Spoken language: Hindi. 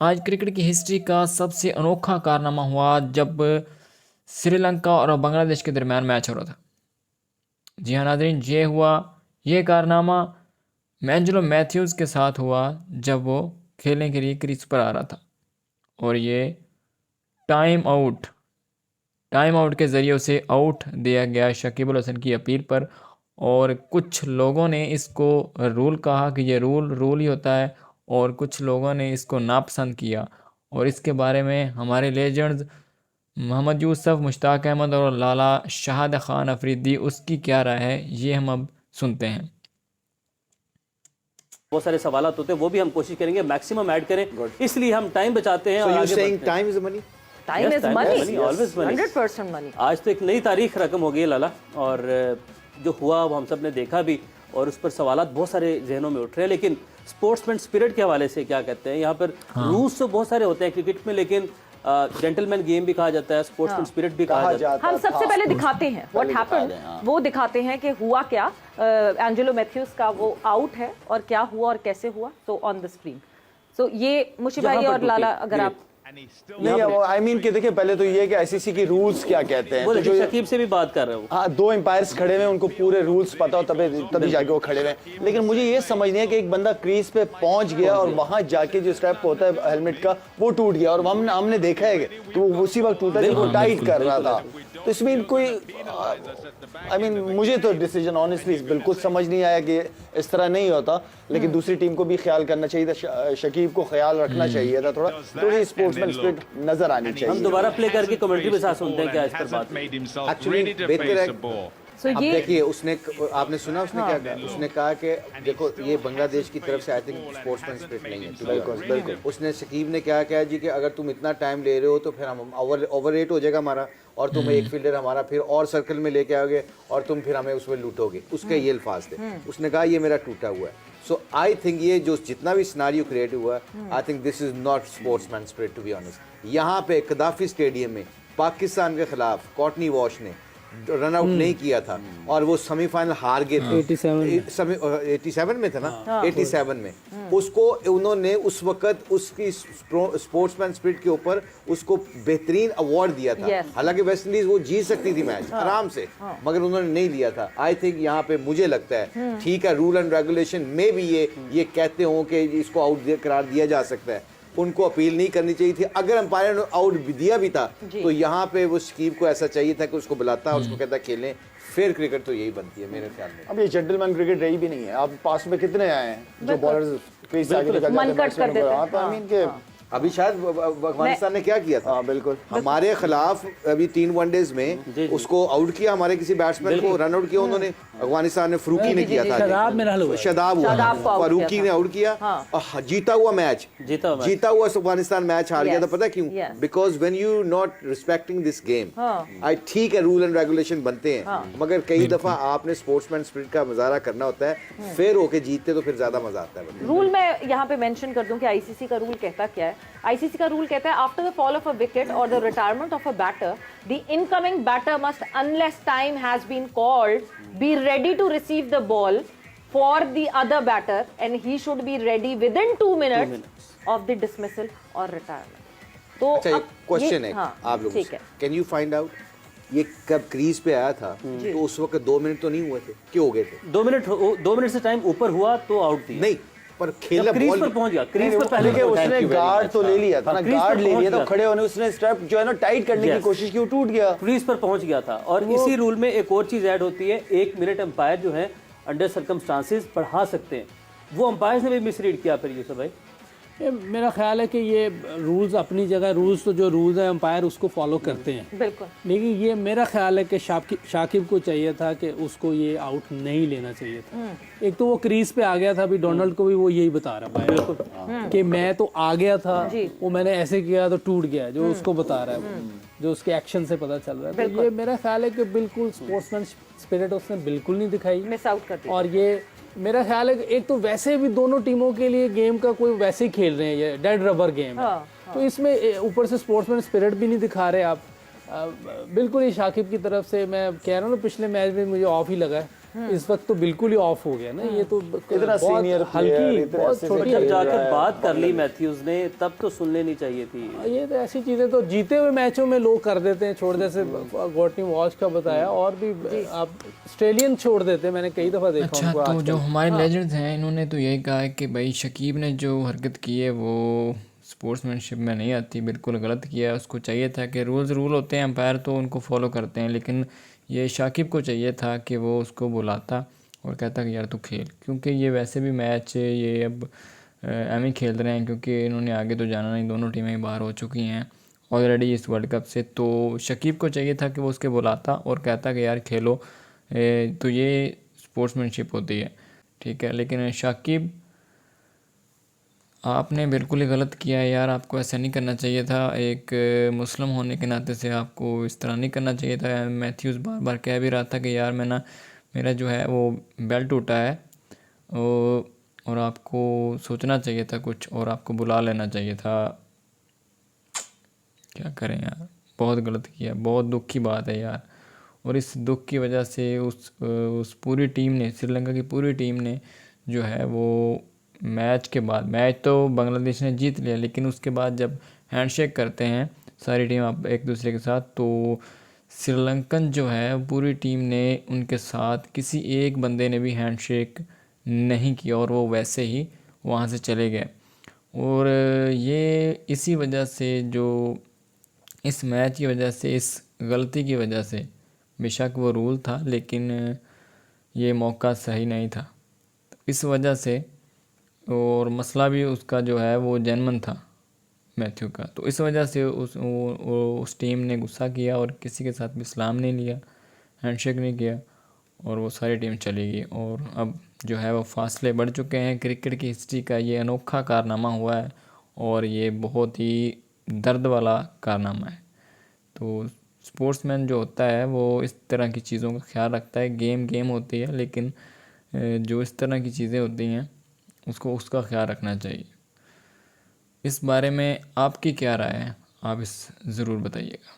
आज क्रिकेट की हिस्ट्री का सबसे अनोखा कारनामा हुआ जब श्रीलंका और बांग्लादेश के दरमियान मैच हो रहा था। जी हाँ नाज़रीन, ये कारनामा एंजेलो मैथ्यूज़ के साथ हुआ जब वो खेलने के लिए क्रीज पर आ रहा था। और ये टाइम आउट टाइम आउट के ज़रिए उसे आउट दिया गया शकीब अल हसन की अपील पर। और कुछ लोगों ने इसको रूल कहा कि ये रूल ही होता है, और कुछ लोगों ने इसको नापसंद किया। और इसके बारे में हमारे लेजेंड्स मोहम्मद यूसुफ, मुश्ताक अहमद और लाला शाहद खान अफरीदी, उसकी क्या राय है, ये हम अब सुनते हैं। बहुत सारे सवालात होते हैं, वो भी हम कोशिश करेंगे मैक्सिमम ऐड करें, इसलिए हम टाइम बचाते हैं। So you're saying time is money? Time is money. Always money. 100% money. आज तो एक नई तारीख रकम हो गई है लाला, और जो हुआ वो हम सब ने देखा भी, और उस पर सवालात बहुत सारे जहनों में उठ रहे हैं। लेकिन स्पोर्ट्समैन स्पिरिट के हवाले से क्या कहते हैं यहाँ पर? रूल्स तो बहुत सारे होते हैं क्रिकेट में, लेकिन जेंटलमैन गेम भी कहा जाता है, स्पोर्ट्समैन स्पिरिट भी कहा जाता है। हम सबसे पहले दिखाते हैं व्हाट हैपेंड, वो दिखाते हैं कि हुआ क्या। एंजेलो मैथ्यूज का वो आउट है और क्या हुआ और कैसे हुआ। सो ऑन द स्क्रीन, सो ये मुशी भाई और लाला, अगर आप नहीं, आई मीन कि देखिए, पहले तो ये कि आईसीसी की रूल्स क्या कहते हैं। वो तो जो शकीब से भी बात कर रहे हो। हाँ, दो एम्पायर्स खड़े हुए हैं, उनको पूरे रूल्स पता हो तभी जाके वो खड़े हुए हैं। लेकिन मुझे ये समझ नहीं है कि एक बंदा क्रीज पे पहुंच गया और वहां जाके जो स्ट्रैप होता है हेलमेट का वो टूट गया, और हमने देखा है कि वो उसी वक्त टूटा जब वो टाइट कर रहा था। तो इसमें कोई मुझे तो डिसीजन ऑनेस्टली बिल्कुल समझ नहीं आया कि इस तरह नहीं होता। लेकिन दूसरी टीम को भी ख्याल करना चाहिए था, शकीब को ख्याल रखना चाहिए था, थोड़ी स्पोर्ट्समैन स्पिरिट नजर आनी चाहिए। हम दोबारा प्ले करके कमेंट्री के साथ सुनते हैं क्या इस पर बात। एक्चुअली बेहतर है। अब देखिए, आपने सुना उसने क्या कहा? उसने कहा कि देखो, ये बांग्लादेश की तरफ से आई थिंक स्पोर्ट्समैन स्पिरिट नहीं है। बिल्कुल। उसने शकीब ने क्या कहा जी कि अगर तुम इतना टाइम ले रहे हो तो फिर हम ओवर रेट हो जाएगा हमारा, और तुम एक फील्डर हमारा फिर और सर्कल में लेके आओगे और तुम फिर हमें उसमें लूटोगे। उसके ये अल्फाज थे। उसने कहा ये मेरा टूटा हुआ है। सो आई थिंक ये जो जितना भी सिनारियो क्रिएट हुआ, I think this is not sportsman spirit to be honest. यहाँ पे कदाफी स्टेडियम में पाकिस्तान के खिलाफ कॉटनी वॉश ने रन आउट नहीं किया था और वो सेमीफाइनल हार गए थे। 87 में था ना, 87 में उसको उन्होंने उस वक्त उसकी स्पोर्ट्समैन स्पिरिट के ऊपर उसको बेहतरीन अवार्ड दिया था। हालांकि वेस्ट इंडीज वो जीत सकती थी मैच आराम से, मगर उन्होंने नहीं लिया था। आई थिंक यहाँ पे मुझे लगता है ठीक है, रूल एंड रेगुलेशन में भी ये कहते हो कि इसको आउट करार दिया जा सकता है, उनको अपील नहीं करनी चाहिए थी। अगर अंपायर ने आउट दिया भी था तो यहाँ पे वो शकीब को ऐसा चाहिए था कि उसको बुलाता और उसको कहता खेलें। फिर क्रिकेट तो यही बनती है मेरे ख्याल में। अब ये जेंटलमैन क्रिकेट रही भी नहीं है। आप पास में कितने आए हैं जो बॉलर्स क्रीज से आगे निकल जाते हैं। अभी शायद अफगानिस्तान ने क्या किया था? बिल्कुल हमारे खिलाफ अभी 3 वनडेज में उसको आउट किया, हमारे किसी बैट्समैन को रन आउट किया उन्होंने। अफगानिस्तान ने फरूकी ने किया था, शादाब फरूकी ने आउट किया और जीता हुआ अफगानिस्तान मैच हार गया था। पता क्यों? Because when you not respecting this game, I ठीक है रूल एंड रेगुलेशन बनते हैं, मगर कई दफा आपने स्पोर्ट्समैन स्पिरिट का मुजाहरा करना होता है, फिर होके जीतते तो फिर ज्यादा मजा आता है। रूल में यहाँ पे मेंशन कर दूं कि आईसीसी का रूल कहता क्या है। आईसीसी का रूल कहता है after the fall of a wicket और the retirement of a batter, the incoming batter must unless time has been called be ready to receive the ball for the other batter and he should be ready within 2 minutes of the dismissal और रिटायरमेंट। तो अच्छा, क्वेश्चन है आप लोगों से, कैन यू फाइंड आउट ये कब क्रीज पे आया था? तो उस वक्त 2 मिनट तो नहीं हुए थे, क्यों हो गए थे? 2 मिनट से टाइम ऊपर हुआ तो आउट थी नहीं, पर खेला क्रीज पर पहुंच गया। क्रीज पर पहले के उसने गार्ड तो ले लिया था ना, गार्ड ले लिया तो खड़े होने उसने स्ट्रैप जो है ना टाइट करने की कोशिश की, वो टूट गया। क्रीज पर पहुंच गया था। और इसी रूल में एक और चीज ऐड होती है, 1 मिनट अंपायर जो है अंडर सर्कमस्टांसेस बढ़ा सकते हैं। वो अंपायर ने भी मिसरीड किया फिर यूसुफ भाई। मेरा ख्याल है कि ये रूल्स अपनी जगह, रूल्स तो जो रूल्स है अंपायर उसको फॉलो करते हैं बिल्कुल, लेकिन ये मेरा ख्याल है कि शाकिब को चाहिए था कि उसको ये आउट नहीं लेना चाहिए था। एक तो वो क्रीज पे आ गया था, अभी डोनाल्ड को भी वो यही बता रहा है कि मैं तो आ गया था, वो मैंने ऐसे किया तो टूट गया, जो उसको बता रहा है, जो उसके एक्शन से पता चल रहा है। तो ये मेरा ख्याल है कि बिल्कुल स्पोर्ट्समैन स्पिरिट उसने बिल्कुल नहीं दिखाई, मिस आउट कर दिया। और ये मेरा ख्याल है कि एक तो वैसे भी दोनों टीमों के लिए गेम का कोई वैसे ही खेल रहे हैं, ये डेड रबर गेम है। तो इसमें ऊपर से स्पोर्ट्समैन स्पिरिट भी नहीं दिखा रहे आप। बिल्कुल ही शाकिब की तरफ से मैं कह रहा हूँ ना, पिछले मैच में मुझे ऑफ ही लगा है इस वक्त तो बिल्कुल ही ऑफ हो गया ना, ये तो इतना बहुत senior player, हल्की, इतने बहुत अच्छे से छोटी जब खेल जाकर रहा है। बात कर ली मैथ्यूज ने तब तो सुन लेनी चाहिए थी। ये तो ऐसी चीजें तो जीते हुए मैचों में लोग कर देते हैं, छोड़, जैसे गॉटनी वॉच का बताया, और भी आप ऑस्ट्रेलियन छोड़ देते हैं, मैंने कई दफा देखा अच्छा, उनको तो आजकल। जो हमारे लेजेंड्स हैं इन्होंने तो यही कहा है कि भाई शकीब ने जो हरकत की है वो स्पोर्ट्समैनशिप में नहीं आती, बिल्कुल गलत किया है। उसको चाहिए था कि रूल होते हैं, अंपायर तो उनको फॉलो करते हैं, लेकिन ये शाकिब को चाहिए था कि वो उसको बुलाता और कहता कि यार तू खेल, क्योंकि ये वैसे भी मैच ये अब एम ही खेल रहे हैं, क्योंकि इन्होंने आगे तो जाना नहीं, दोनों टीमें बाहर हो चुकी हैं ऑलरेडी इस वर्ल्ड कप से। तो शकीब को चाहिए था कि वो उसके बुलाता और कहता कि यार खेलो, तो ये स्पोर्ट्समैनशिप होती है, ठीक है। लेकिन शाकिब, आपने बिल्कुल ही गलत किया है यार, आपको ऐसा नहीं करना चाहिए था। एक मुस्लिम होने के नाते से आपको इस तरह नहीं करना चाहिए था। मैथ्यूज़ बार बार कह भी रहा था कि यार मैं ना, मेरा जो है वो बेल्ट टूटा है, और आपको सोचना चाहिए था कुछ और आपको बुला लेना चाहिए था। क्या करें यार, बहुत गलत किया, बहुत दुख की बात है यार। और इस दुख की वजह से उस पूरी टीम ने, श्रीलंका की पूरी टीम ने जो है वो मैच के बाद, मैच तो बांग्लादेश ने जीत लिया, लेकिन उसके बाद जब हैंडशेक करते हैं सारी टीम आप एक दूसरे के साथ, तो श्रीलंकन जो है पूरी टीम ने उनके साथ किसी एक बंदे ने भी हैंडशेक नहीं किया और वो वैसे ही वहाँ से चले गए। और ये इसी वजह से, जो इस मैच की वजह से, इस गलती की वजह से, बेशक वो रूल था लेकिन ये मौका सही नहीं था इस वजह से। और मसला भी उसका जो है वो जेन्युइन था मैथ्यू का, तो इस वजह से उस टीम ने गुस्सा किया और किसी के साथ भी सलाम नहीं लिया, हैंडशेक नहीं किया, और वो सारी टीम चली गई। और अब जो है वो फासले बढ़ चुके हैं। क्रिकेट की हिस्ट्री का ये अनोखा कारनामा हुआ है और ये बहुत ही दर्द वाला कारनामा है। तो स्पोर्ट्समैन जो होता है वो इस तरह की चीज़ों का ख्याल रखता है। गेम गेम होती है, लेकिन जो इस तरह की चीज़ें होती हैं उसका ख्याल रखना चाहिए। इस बारे में आपकी क्या राय है, आप ज़रूर बताइएगा।